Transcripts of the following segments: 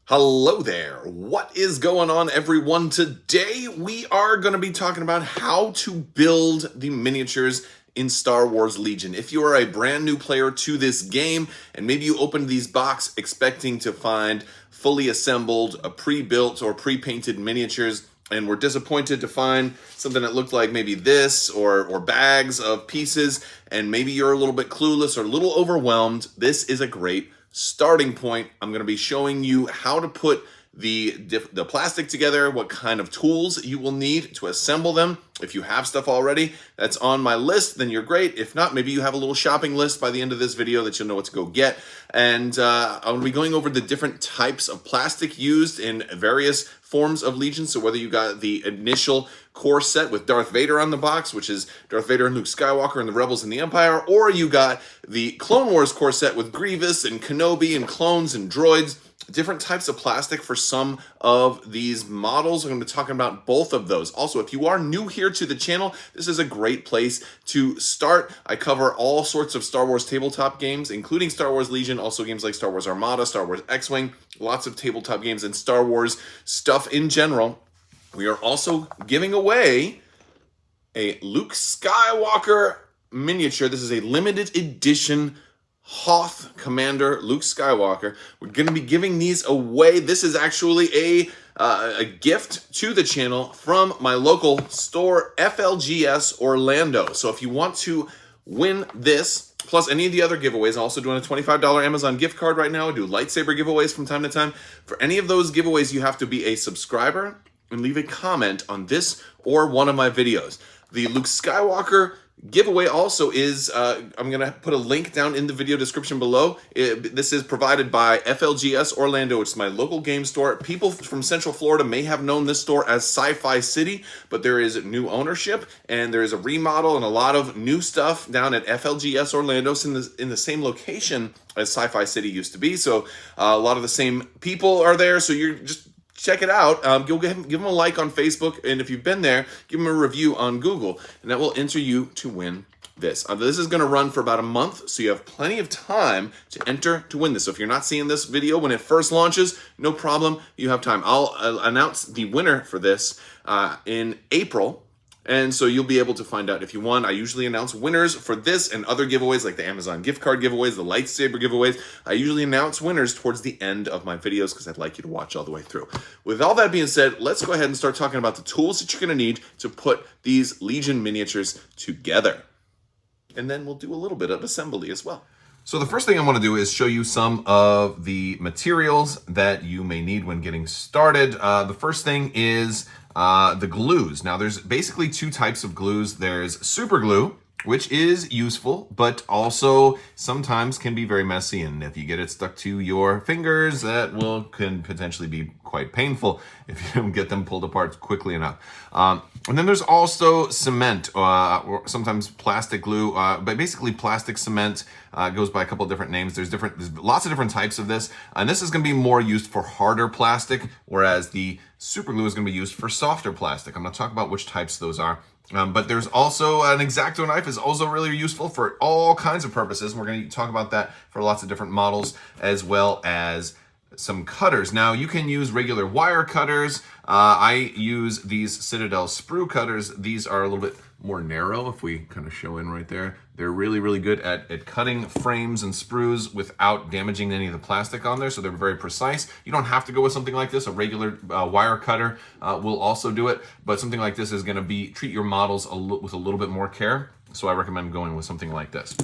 Hello there. What is going on, everyone? Today we are going to be talking about how to build the miniatures in Star Wars Legion. If you are a brand new player to this game and maybe you opened these boxes expecting to find fully assembled, pre-built or pre-painted miniatures and were disappointed to find something that looked like maybe this or bags of pieces, and maybe you're a little bit clueless or a little overwhelmed, this is a great starting point. I'm going to be showing you how to put the plastic together, what kind of tools you will need to assemble them. If you have stuff already that's on my list, then you're great. If not, maybe you have a little shopping list by the end of this video that you'll know what to go get. And I'll be going over the different types of plastic used in various forms of Legion. So whether you got the initial core set with Darth Vader on the box, which is Darth Vader and Luke Skywalker and the Rebels and the Empire, or you got the Clone Wars core set with Grievous and Kenobi and clones and droids, different types of plastic for some of these models. I'm going to be talking about both of those. Also, if you are new here to the channel, this is a great place to start. I cover all sorts of Star Wars tabletop games, including Star Wars Legion, also games like Star Wars Armada, Star Wars X-Wing, lots of tabletop games and Star Wars stuff in general. We are also giving away a Luke Skywalker miniature. This is a limited edition Hoth Commander Luke Skywalker. We're going to be giving these away. This is actually a gift to the channel from my local store, FLGS-Orlando. So if you want to win this, plus any of the other giveaways, I'm also doing a $25 Amazon gift card right now. I do lightsaber giveaways from time to time. For any of those giveaways, you have to be a subscriber and leave a comment on this or one of my videos. The Luke Skywalker giveaway also is, I'm going to put a link down in the video description below. This is provided by FLGS-Orlando, which is my local game store. People from Central Florida may have known this store as Sci-Fi City, but there is new ownership and there is a remodel and a lot of new stuff down at FLGS-Orlando in the same location as Sci-Fi City used to be. So a lot of the same people are there, so you're just check it out. Give them a like on Facebook, and if you've been there, give them a review on Google, and that will enter you to win this. This is going to run for about a month, so you have plenty of time to enter to win this. So if you're not seeing this video when it first launches, no problem. You have time. I'll announce the winner for this in April. And so you'll be able to find out if you won. I usually announce winners for this and other giveaways like the Amazon gift card giveaways, the lightsaber giveaways. I usually announce winners towards the end of my videos because I'd like you to watch all the way through. With all that being said, let's go ahead and start talking about the tools that you're going to need to put these Legion miniatures together. And then we'll do a little bit of assembly as well. So the first thing I want to do is show you some of the materials that you may need when getting started. The first thing is the glues. Now there's basically two types of glues. There's super glue, which is useful, but also sometimes can be very messy. And if you get it stuck to your fingers, that can potentially be quite painful if you don't get them pulled apart quickly enough. And then there's also cement, or sometimes plastic glue, but basically plastic cement goes by a couple of different names. There's lots of different types of this, and this is going to be more used for harder plastic, whereas the super glue is going to be used for softer plastic. I'm going to talk about which types those are. But there's also an X-Acto knife is also really useful for all kinds of purposes. And we're going to talk about that for lots of different models, as well as some cutters. Now you can use regular wire cutters. I use these Citadel sprue cutters. These are a little bit more narrow. If we kind of show in right there, they're really, really good at cutting frames and sprues without damaging any of the plastic on there. So they're very precise. You don't have to go with something like this. A regular wire cutter will also do it, but something like this is going to treat your models with a little bit more care. So I recommend going with something like this.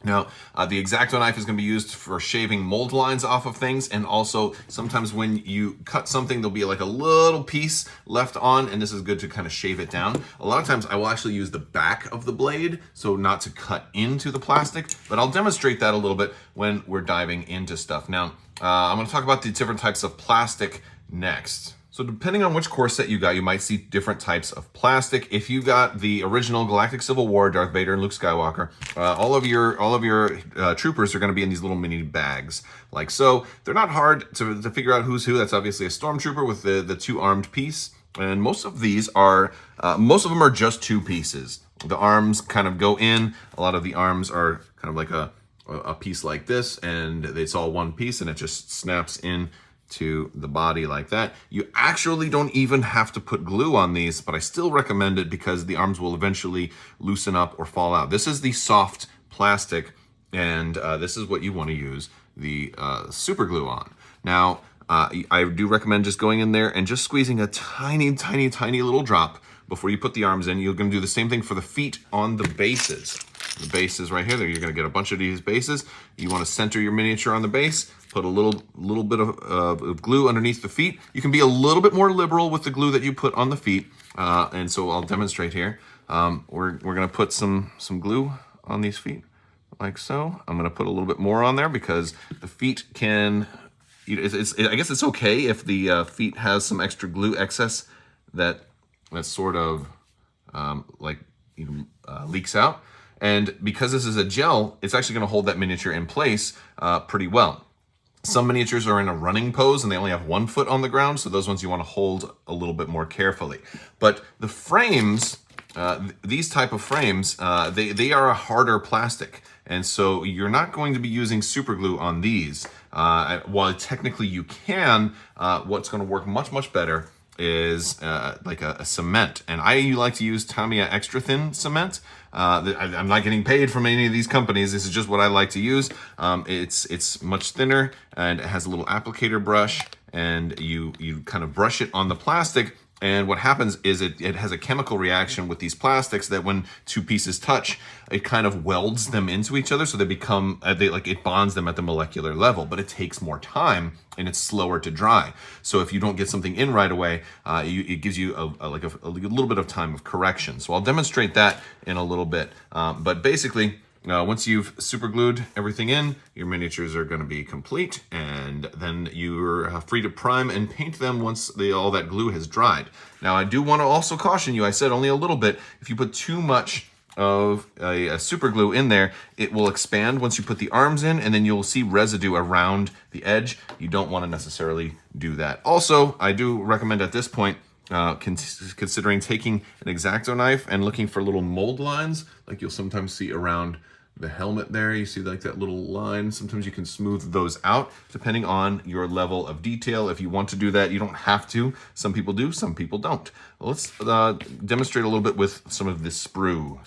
Now, the X-Acto knife is going to be used for shaving mold lines off of things, and also sometimes when you cut something, there'll be like a little piece left on, and this is good to kind of shave it down. A lot of times I will actually use the back of the blade, so not to cut into the plastic, but I'll demonstrate that a little bit when we're diving into stuff. Now, I'm going to talk about the different types of plastic next. So depending on which core set you got, you might see different types of plastic. If you got the original Galactic Civil War, Darth Vader and Luke Skywalker, all of your troopers are going to be in these little mini bags, like so. They're not hard to figure out who's who. That's obviously a stormtrooper with the two armed piece, and most of them are just two pieces. The arms kind of go in. A lot of the arms are kind of like a piece like this, and it's all one piece, and it just snaps in to the body like that. You actually don't even have to put glue on these, but I still recommend it because the arms will eventually loosen up or fall out. This is the soft plastic, and this is what you want to use the super glue on. Now, I do recommend just going in there and just squeezing a tiny, tiny, tiny little drop before you put the arms in. You're going to do the same thing for the feet on the bases. The bases right here, you're going to get a bunch of these bases. You want to center your miniature on the base, put a little bit of glue underneath the feet. You can be a little bit more liberal with the glue that you put on the feet. And so I'll demonstrate here. We're going to put some glue on these feet like so. I'm going to put a little bit more on there because the feet can, I guess it's okay if the feet has some extra glue excess that sort of leaks out. And because this is a gel, it's actually going to hold that miniature in place pretty well. Some miniatures are in a running pose and they only have 1 foot on the ground, so those ones you want to hold a little bit more carefully. But the frames, these type of frames, they are a harder plastic. And so you're not going to be using super glue on these. While technically you can, what's going to work much, much better is like a cement. And I like to use Tamiya extra thin cement. I'm not getting paid from any of these companies. This is just what I like to use. It's much thinner and it has a little applicator brush, and you kind of brush it on the plastic. And what happens is it has a chemical reaction with these plastics that when 2 pieces touch, it kind of welds them into each other. So they become, it bonds them at the molecular level, but it takes more time and it's slower to dry. So if you don't get something in right away, it gives you a little bit of time of correction. So I'll demonstrate that in a little bit. But basically, once you've super glued everything in, your miniatures are going to be complete, and then you're free to prime and paint them once all that glue has dried. Now, I do want to also caution you, I said only a little bit. If you put too much of a super glue in there, it will expand once you put the arms in, and then you'll see residue around the edge. You don't want to necessarily do that. Also, I do recommend at this point, considering taking an X-Acto knife and looking for little mold lines, like you'll sometimes see around the helmet there. You see like that little line. Sometimes you can smooth those out depending on your level of detail. If you want to do that, you don't have to. Some people do, some people don't. Let's demonstrate a little bit with some of this sprue.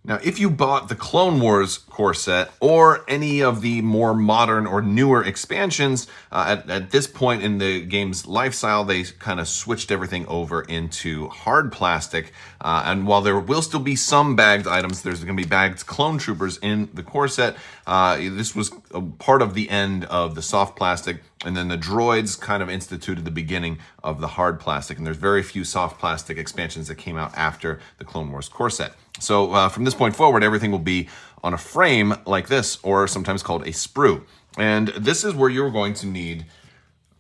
Now, if you bought the Clone Wars core set or any of the more modern or newer expansions, at this point in the game's lifestyle, they kind of switched everything over into hard plastic. And while there will still be some bagged items, there's going to be bagged clone troopers in the core set. This was a part of the end of the soft plastic. And then the droids kind of instituted the beginning of the hard plastic. And there's very few soft plastic expansions that came out after the Clone Wars core set. So from this point forward, everything will be on a frame like this, or sometimes called a sprue. And this is where you're going to need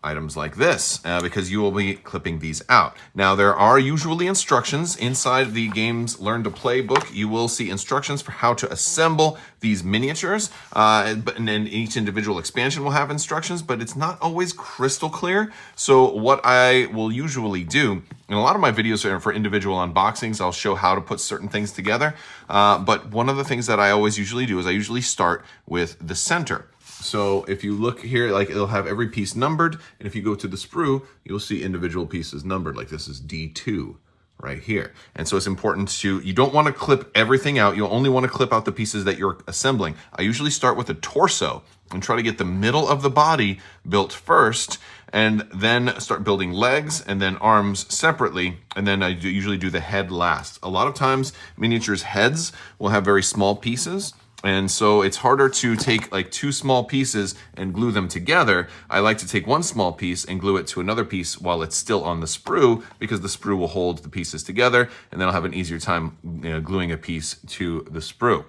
items like this, because you will be clipping these out. Now, there are usually instructions inside the game's Learn to Play book. You will see instructions for how to assemble these miniatures, and then each individual expansion will have instructions, but it's not always crystal clear. So what I will usually do, in a lot of my videos are for individual unboxings, I'll show how to put certain things together, but one of the things that I always usually do is I usually start with the center. So if you look here, like it'll have every piece numbered, and if you go to the sprue, you'll see individual pieces numbered, like this is D2 right here. And so it's important you don't want to clip everything out. You'll only want to clip out the pieces that you're assembling. I usually start with the torso and try to get the middle of the body built first, and then start building legs and then arms separately, and then I usually do the head last. A lot of times, miniatures' heads will have very small pieces, and so it's harder to take like 2 small pieces and glue them together. I like to take 1 small piece and glue it to another piece while it's still on the sprue, because the sprue will hold the pieces together, and then I'll have an easier time gluing a piece to the sprue.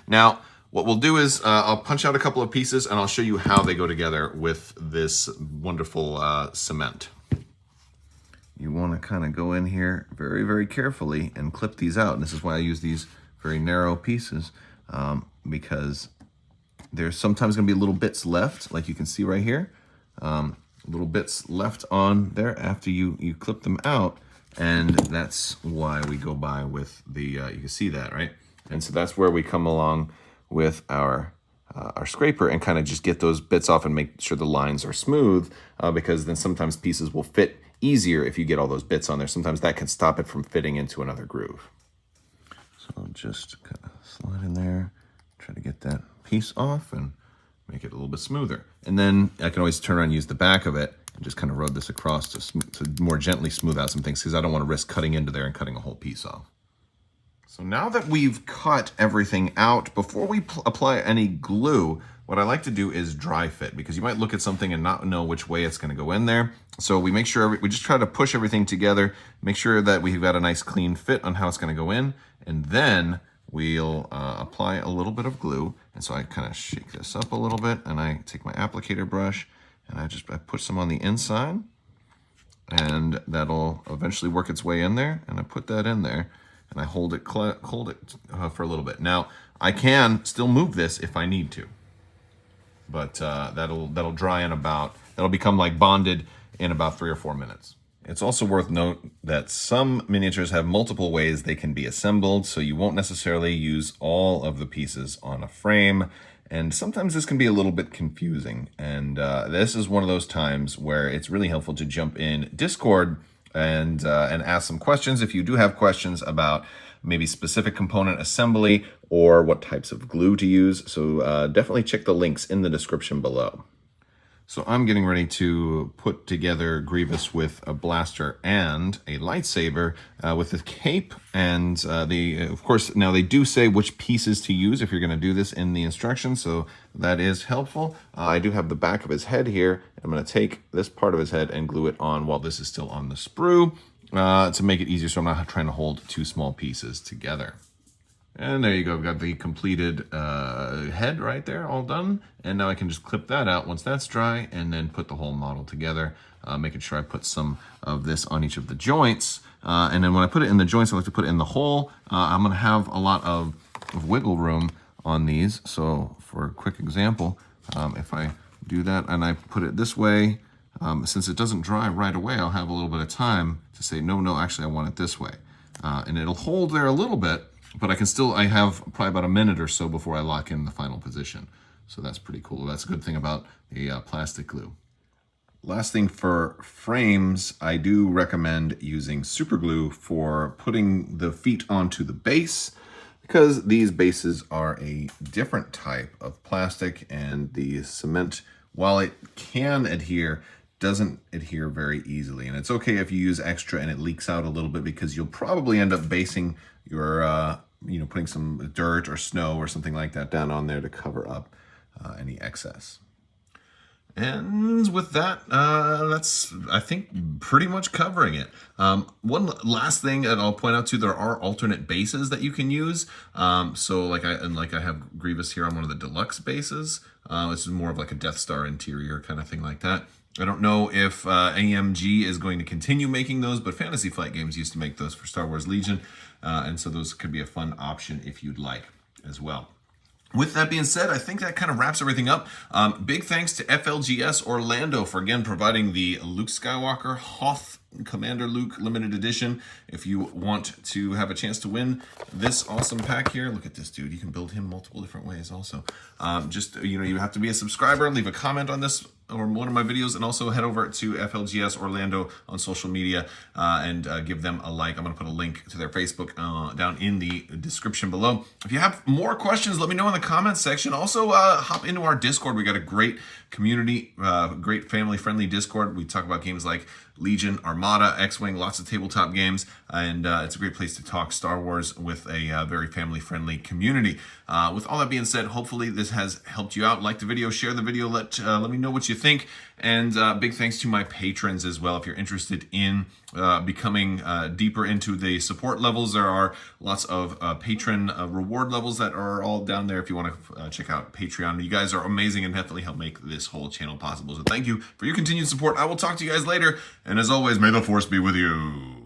Now, what we'll do is I'll punch out a couple of pieces and I'll show you how they go together with this wonderful cement. You want to kind of go in here very, very carefully and clip these out. And this is why I use these very narrow pieces, because there's sometimes going to be little bits left, like you can see right here, little bits left on there after you clip them out, and that's why we go by with the, you can see that, right? And so that's where we come along with our our scraper and kind of just get those bits off and make sure the lines are smooth, because then sometimes pieces will fit easier if you get all those bits on there. Sometimes that can stop it from fitting into another groove. So I'll just kind of slide in there, try to get that piece off and make it a little bit smoother. And then I can always turn around and use the back of it and just kind of rub this across to more gently smooth out some things, because I don't want to risk cutting into there and cutting a whole piece off. So now that we've cut everything out, before we apply any glue, what I like to do is dry fit, because you might look at something and not know which way it's going to go in there. So we make sure, we just try to push everything together, make sure that we've got a nice clean fit on how it's going to go in, and then we'll apply a little bit of glue. And so I kind of shake this up a little bit, and I take my applicator brush, and I put some on the inside, and that'll eventually work its way in there, and I put that in there. And I hold it for a little bit. Now, I can still move this if I need to, but that'll dry in that'll become like bonded in about 3 or 4 minutes. It's also worth note that some miniatures have multiple ways they can be assembled, so you won't necessarily use all of the pieces on a frame, and sometimes this can be a little bit confusing. And this is one of those times where it's really helpful to jump in Discord and ask some questions if you do have questions about maybe specific component assembly or what types of glue to use. So definitely check the links in the description below. So I'm getting ready to put together Grievous with a blaster and a lightsaber with the cape. And of course, now they do say which pieces to use if you're going to do this in the instructions, so that is helpful. I do have the back of his head here. I'm going to take this part of his head and glue it on while this is still on the sprue to make it easier, so I'm not trying to hold 2 small pieces together. And there you go, I've got the completed head right there, all done. And now I can just clip that out once that's dry and then put the whole model together, making sure I put some of this on each of the joints. And then when I put it in the joints, I like to put it in the hole. I'm gonna have a lot of wiggle room on these. So for a quick example, if I do that and I put it this way, since it doesn't dry right away, I'll have a little bit of time to say, no, actually I want it this way. And it'll hold there a little bit, but I have probably about a minute or so before I lock in the final position. So that's pretty cool. That's a good thing about a plastic glue. Last thing for frames, I do recommend using super glue for putting the feet onto the base, because these bases are a different type of plastic, and the cement, while it can adhere, doesn't adhere very easily. And it's okay if you use extra and it leaks out a little bit, because you'll probably end up basing your, putting some dirt or snow or something like that down on there to cover up any excess. And with that, that's, I think, pretty much covering it. One last thing that I'll point out too, there are alternate bases that you can use. So like I have Grievous here on one of the deluxe bases. This is more of like a Death Star interior kind of thing like that. I don't know if AMG is going to continue making those, but Fantasy Flight Games used to make those for Star Wars Legion. And so those could be a fun option if you'd like as well. With that being said, I think that kind of wraps everything up. Big thanks to FLGS-Orlando for, again, providing the Luke Skywalker Hoth Commander Luke limited edition. If you want to have a chance to win this awesome pack here, look at this dude. You can build him multiple different ways also. You have to be a subscriber and leave a comment on this or one of my videos, and also head over to FLGS-Orlando on social media and give them a like. I'm going to put a link to their Facebook down in the description below. If you have more questions, let me know in the comments section. Also, hop into our Discord. We got a great community, great family-friendly Discord. We talk about games like Legion, Armada, X-Wing, lots of tabletop games, and it's a great place to talk Star Wars with a very family-friendly community. With all that being said, hopefully this has helped you out. Like the video, share the video, let me know what you think, and big thanks to my patrons as well. If you're interested in becoming deeper into the support levels, there are lots of patron reward levels that are all down there if you want to check out Patreon. You guys are amazing and definitely help make this whole channel possible. So thank you for your continued support. I will talk to you guys later, and as always, may the Force be with you.